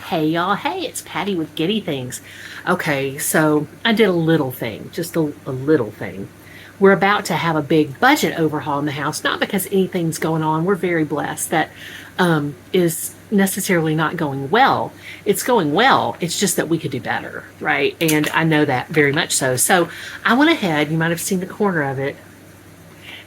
Hey y'all, hey, it's Patty with Giddy Things. Okay, so I did a little thing, just a little thing. We're about to have a big budget overhaul in the house, not because anything's going on. We're very blessed that is necessarily not going well. It's going well. It's just that we could do better, right? And I know that very much so. So I went ahead, you might have seen the corner of it,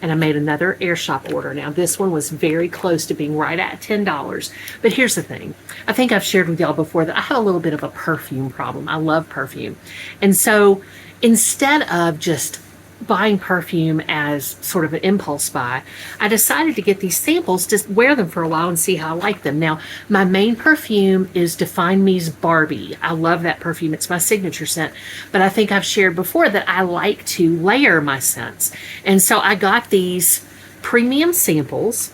and I made another Airshop order. Now, this one was very close to being right at $10. But here's the thing. I think I've shared with y'all before that I have a little bit of a perfume problem. I love perfume. And so instead of just buying perfume as sort of an impulse buy, I decided to get these samples to wear them for a while and see how I like them. Now, my main perfume is Define Me's Barbie. I love that perfume. It's my signature scent. But I think I've shared before that I like to layer my scents. And so I got these premium samples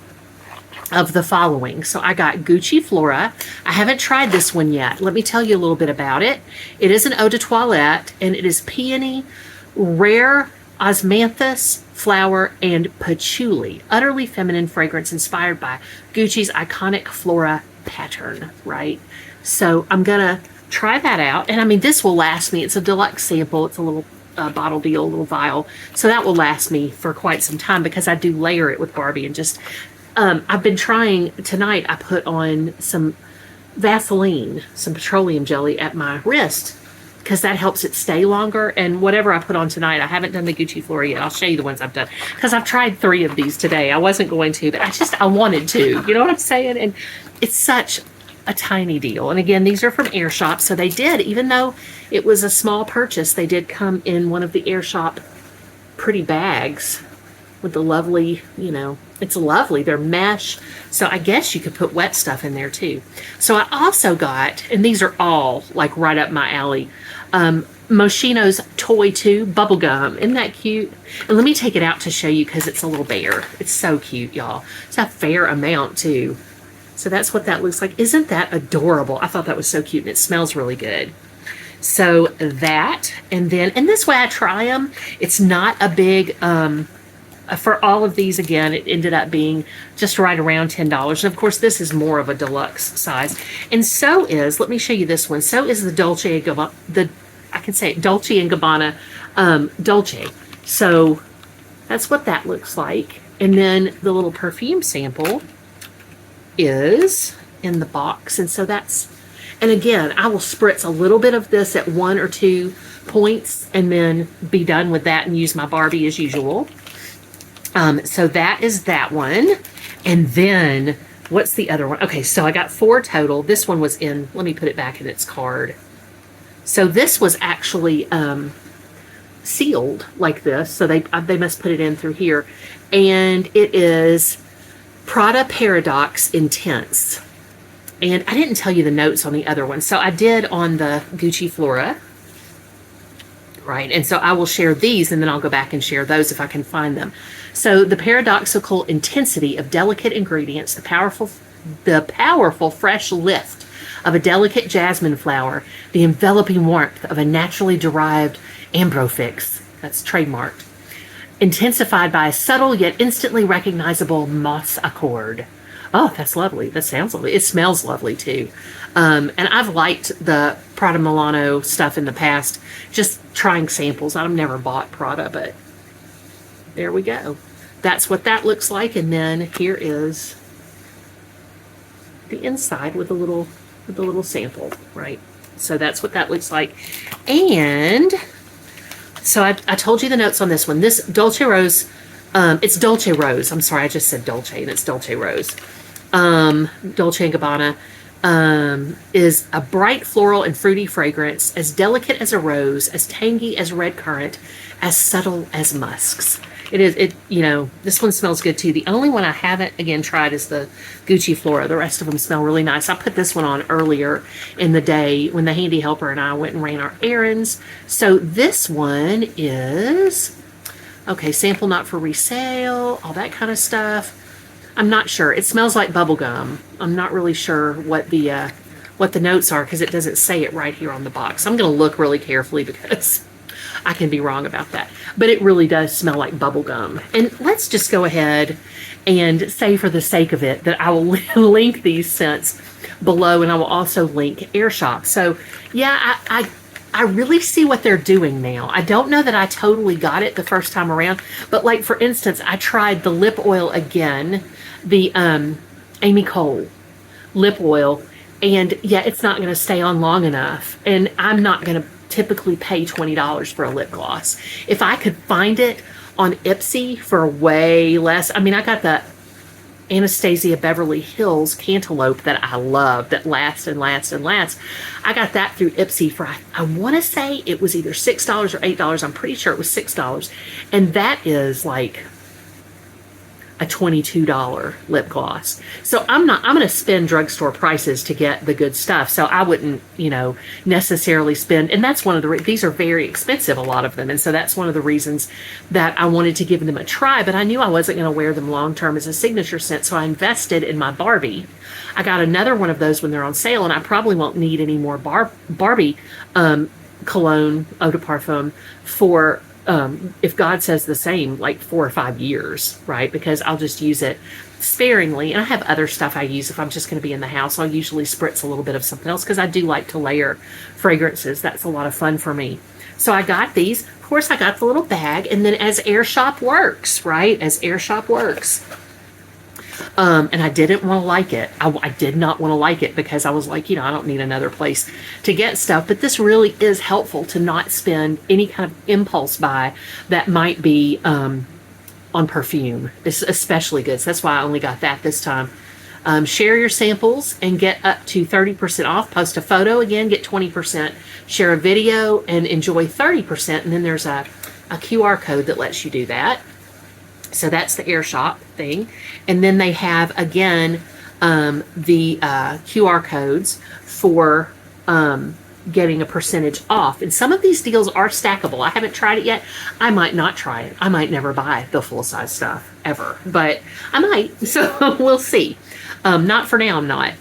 of the following. So I got Gucci Flora. I haven't tried this one yet. Let me tell you a little bit about it. It is an eau de toilette, and it is peony, rare osmanthus flower, and patchouli. Utterly feminine fragrance inspired by Gucci's iconic Flora pattern, right? So I'm gonna try that out. And I mean, this will last me. It's a deluxe sample. It's a little bottle deal, a little vial. So that will last me for quite some time because I do layer it with Barbie and just, I've been trying, tonight I put on some Vaseline, some petroleum jelly at my wrist, because that helps it stay longer. And whatever I put on tonight, I haven't done the Gucci Flora yet. I'll show you the ones I've done, because I've tried 3 of these today. I wasn't going to, but I wanted to. You know what I'm saying? And it's such a tiny deal. And again, these are from Airshop. So they did, even though it was a small purchase, they did come in one of the Airshop pretty bags with the lovely, you know, it's lovely. They're mesh. So I guess you could put wet stuff in there too. So I also got, and these are all like right up my alley, Mocchino's Toy 2 Bubblegum. Isn't that cute? And let me take it out to show you because it's a little bear. It's so cute, y'all. It's a fair amount too. So that's what that looks like. Isn't that adorable? I thought that was so cute, and it smells really good. So that, and then, and this way I try them. It's not a big, for all of these, again, it ended up being just right around $10. And of course, this is more of a deluxe size. And so is, let me show you this one. So is the Dolce and Gabbana, I can say it, Dolce and Gabbana Dolce. So that's what that looks like. And then the little perfume sample is in the box. And so that's, and again, I will spritz a little bit of this at 1 or 2 points and then be done with that and use my Barbie as usual. So that is that one. And then what's the other one? Okay, so I got 4 total. This one was in, let me put it back in its card. So this was actually sealed like this. So they must put it in through here. And it is Prada Paradoxe Intense. And I didn't tell you the notes on the other one. So I did on the Gucci Flora. Right, and so I will share these, and then I'll go back and share those if I can find them. So the paradoxical intensity of delicate ingredients, the powerful fresh lift of a delicate jasmine flower, the enveloping warmth of a naturally derived ambrofix, that's trademarked, intensified by a subtle yet instantly recognizable moss accord. Oh, that's lovely. That sounds lovely. It smells lovely too. And I've liked the Prada Milano stuff in the past, just trying samples. I've never bought Prada, but there we go. That's what that looks like. And then here is the inside with a little sample, right? So that's what that looks like. And so I told you the notes on this one. This Dolce Rose, it's Dolce Rose. I'm sorry, I just said Dolce, and it's Dolce Rose. Dolce & Gabbana is a bright floral and fruity fragrance, as delicate as a rose, as tangy as red currant, as subtle as musks. You know, this one smells good too. The only one I haven't, again, tried is the Gucci Flora. The rest of them smell really nice. I put this one on earlier in the day when the handy helper and I went and ran our errands. So this one is, okay, sample not for resale, all that kind of stuff. I'm not sure. It smells like bubblegum. I'm not really sure what the notes are because it doesn't say it right here on the box. I'm going to look really carefully because I can be wrong about that. But it really does smell like bubblegum. And let's just go ahead and say, for the sake of it, that I will link these scents below, and I will also link Airshop. So yeah, I really see what they're doing now. I don't know that I totally got it the first time around, but like for instance, I tried the lip oil again, the Amy Cole lip oil, and yeah, it's not going to stay on long enough, and I'm not going to typically pay $20 for a lip gloss. If I could find it on Ipsy for way less, I mean, I got the Anastasia Beverly Hills Cantaloupe that I love, that lasts and lasts and lasts. I got that through Ipsy for, I want to say it was either $6 or $8. I'm pretty sure it was $6. And that is like a $22 lip gloss. So I'm going to spend drugstore prices to get the good stuff. So I wouldn't, necessarily spend, and that's one of the, these are very expensive, a lot of them. And so that's one of the reasons that I wanted to give them a try, but I knew I wasn't going to wear them long-term as a signature scent. So I invested in my Barbie. I got another one of those when they're on sale, and I probably won't need any more Barbie cologne eau de parfum for, if God says the same, like 4 or 5 years, right? Because I'll just use it sparingly. And I have other stuff I use if I'm just going to be in the house. I'll usually spritz a little bit of something else because I do like to layer fragrances. That's a lot of fun for me. So I got these. Of course, I got the little bag. And then as Airshop works, right? As Airshop works. And I didn't want to like it. I did not want to like it because I was like, I don't need another place to get stuff. But this really is helpful to not spend any kind of impulse buy that might be on perfume. It's especially good. So that's why I only got that this time. Share your samples and get up to 30% off. Post a photo, again, get 20%. Share a video and enjoy 30%. And then there's a QR code that lets you do that. So that's the Airshop thing. And then they have, again, the QR codes for getting a percentage off. And some of these deals are stackable. I haven't tried it yet. I might not try it. I might never buy the full-size stuff ever. But I might. So we'll see. Not for now, I'm not.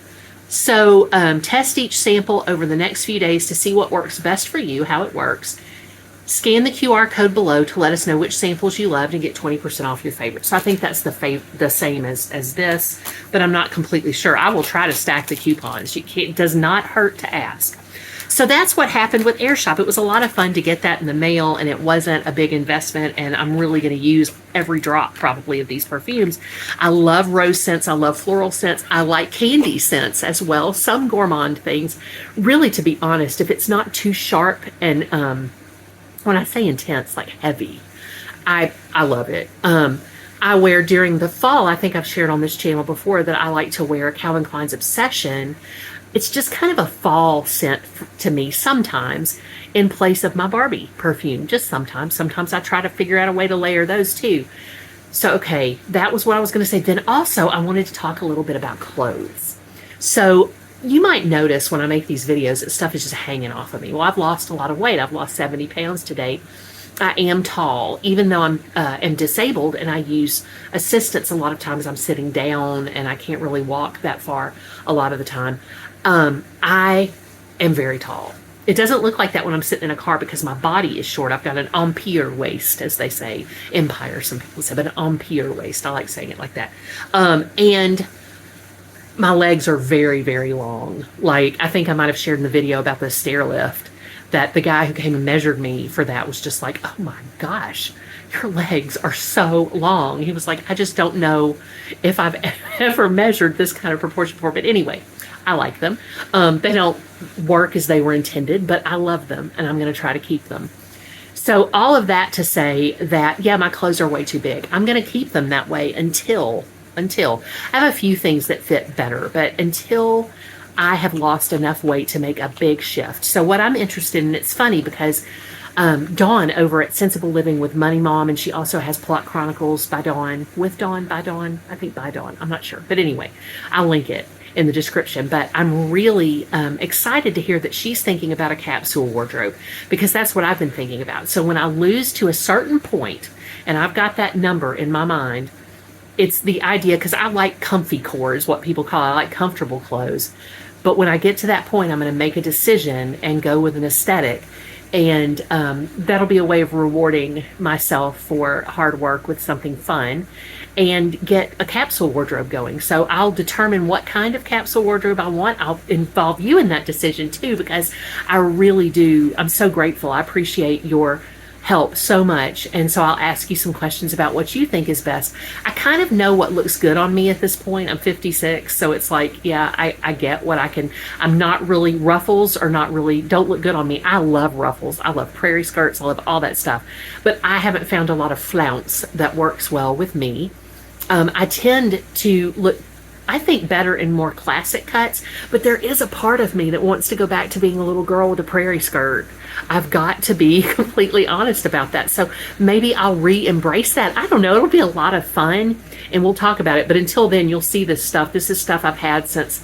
So test each sample over the next few days to see what works best for you, how it works. Scan the QR code below to let us know which samples you loved and get 20% off your favorite. So I think that's the same as this, but I'm not completely sure. I will try to stack the coupons. It does not hurt to ask. So that's what happened with Airshop. It was a lot of fun to get that in the mail, and it wasn't a big investment, and I'm really going to use every drop probably of these perfumes. I love rose scents. I love floral scents. I like candy scents as well, some gourmand things. Really, to be honest, if it's not too sharp and when I say intense, like heavy, I love it. I wear during the fall, I think I've shared on this channel before that I like to wear Calvin Klein's Obsession. It's just kind of a fall scent to me sometimes in place of my Barbie perfume. Just sometimes. Sometimes I try to figure out a way to layer those too. So, okay, that was what I was going to say. Then also, I wanted to talk a little bit about clothes. So, you might notice when I make these videos that stuff is just hanging off of me. Well, I've lost a lot of weight. I've lost 70 pounds to date. I am tall, even though am disabled and I use assistance. A lot of times I'm sitting down and I can't really walk that far a lot of the time. I am very tall. It doesn't look like that when I'm sitting in a car because my body is short. I've got an empire waist, as they say. Empire, some people say, but an empire waist. I like saying it like that. And my legs are very, very long. Like, I think I might have shared in the video about the stair lift that the guy who came and measured me for that was just like, oh my gosh, your legs are so long. He was like, I just don't know if I've ever measured this kind of proportion before. But anyway, I like them. They don't work as they were intended, but I love them and I'm going to try to keep them. So all of that to say that, yeah, my clothes are way too big. I'm going to keep them that way until I have a few things that fit better, but until I have lost enough weight to make a big shift. So what I'm interested in, it's funny because Dawn over at Sensible Living with Money Mom, and she also has Plot Chronicles by Dawn, I think by Dawn, I'm not sure. But anyway, I'll link it in the description. But I'm really excited to hear that she's thinking about a capsule wardrobe because that's what I've been thinking about. So when I lose to a certain point, and I've got that number in my mind, it's the idea, because I like comfy core is what people call it. I like comfortable clothes. But when I get to that point, I'm going to make a decision and go with an aesthetic. And that'll be a way of rewarding myself for hard work with something fun and get a capsule wardrobe going. So I'll determine what kind of capsule wardrobe I want. I'll involve you in that decision too, because I really do. I'm so grateful. I appreciate your help so much. And so I'll ask you some questions about what you think is best. I kind of know what looks good on me at this point. I'm 56, so it's like, yeah, I get what I can. I'm not really, ruffles are not really, don't look good on me. I love ruffles. I love prairie skirts. I love all that stuff. But I haven't found a lot of flounce that works well with me. I tend to look, I think, better in more classic cuts, but there is a part of me that wants to go back to being a little girl with a prairie skirt. I've got to be completely honest about that. So maybe I'll re-embrace that. I don't know. It'll be a lot of fun, and we'll talk about it. But until then, you'll see this stuff. This is stuff I've had since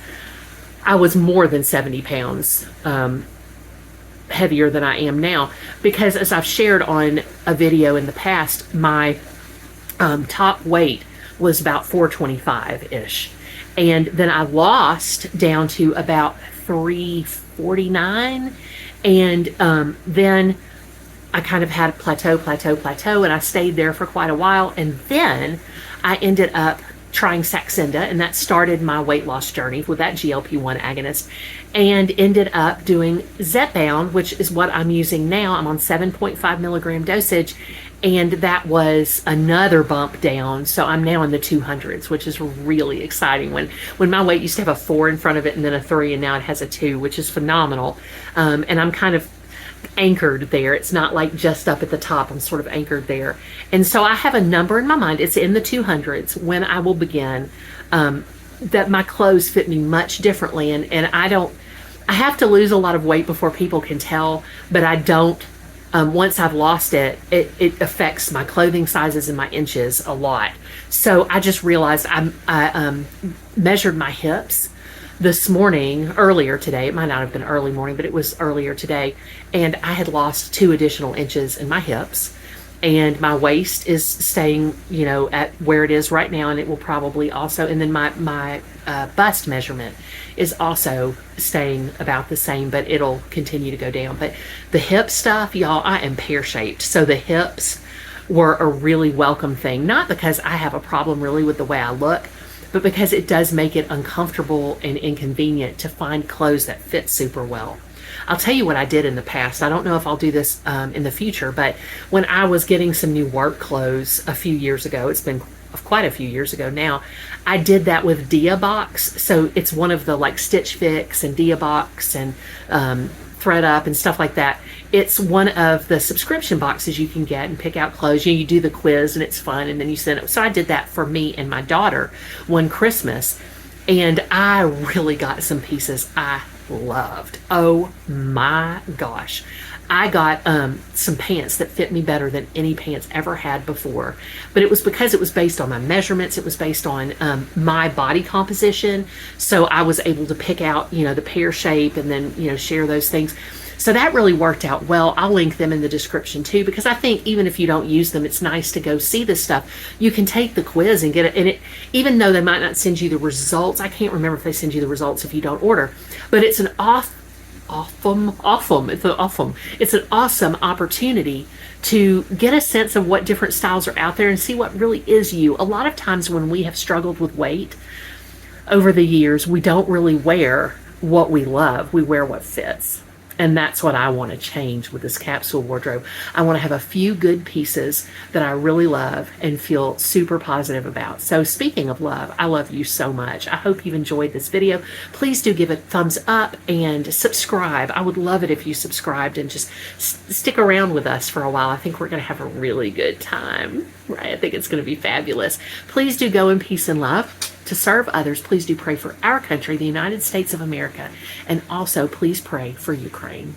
I was more than 70 pounds heavier than I am now. Because as I've shared on a video in the past, my top weight was about 425-ish. And then I lost down to about 349. And then I kind of had a plateau, and I stayed there for quite a while. And then I ended up trying Saxenda, and that started my weight loss journey with that GLP-1 agonist, and ended up doing Zepbound, which is what I'm using now. I'm on 7.5 milligram dosage, and that was another bump down. So I'm now in the 200s, which is really exciting. When my weight used to have a 4 in front of it and then a 3, and now it has a 2, which is phenomenal. And I'm kind of anchored there. It's not like just up at the top. I'm sort of anchored there. And so I have a number in my mind. It's in the 200s when I will begin, that my clothes fit me much differently. And I have to lose a lot of weight before people can tell, but I don't. Once I've lost it, it affects my clothing sizes and my inches a lot. So I just realized I measured my hips this morning, earlier today. It might not have been early morning, but it was earlier today. And I had lost 2 additional inches in my hips. And my waist is staying, at where it is right now. And it will probably also, and then my bust measurement is also staying about the same, but it'll continue to go down. But the hip stuff, y'all, I am pear-shaped. So the hips were a really welcome thing. Not because I have a problem really with the way I look, but because it does make it uncomfortable and inconvenient to find clothes that fit super well. I'll tell you what I did in the past. I don't know if I'll do this in the future, but when I was getting some new work clothes a few years ago, it's been quite a few years ago now, I did that with Diabox. So it's one of the like Stitch Fix and Diabox and Thread Up and stuff like that. It's one of the subscription boxes you can get and pick out clothes. You do the quiz and it's fun, and then you send it. So I did that for me and my daughter one Christmas, and I really got some pieces I loved. Oh my gosh. I got some pants that fit me better than any pants ever had before. But it was because it was based on my measurements. It was based on my body composition. So I was able to pick out, the pear shape and then, share those things. So that really worked out well. I'll link them in the description too, because I think even if you don't use them, it's nice to go see this stuff. You can take the quiz and get it. And even though they might not send you the results, I can't remember if they send you the results if you don't order, but it's an It's an awesome opportunity to get a sense of what different styles are out there and see what really is you. A lot of times when we have struggled with weight over the years, we don't really wear what we love. We wear what fits. And that's what I want to change with this capsule wardrobe. I want to have a few good pieces that I really love and feel super positive about. So speaking of love, I love you so much. I hope you've enjoyed this video. Please do give it a thumbs up and subscribe. I would love it if you subscribed and just stick around with us for a while. I think we're going to have a really good time, right? I think it's going to be fabulous. Please do go in peace and love. To serve others, please do pray for our country, the United States of America, and also please pray for Ukraine.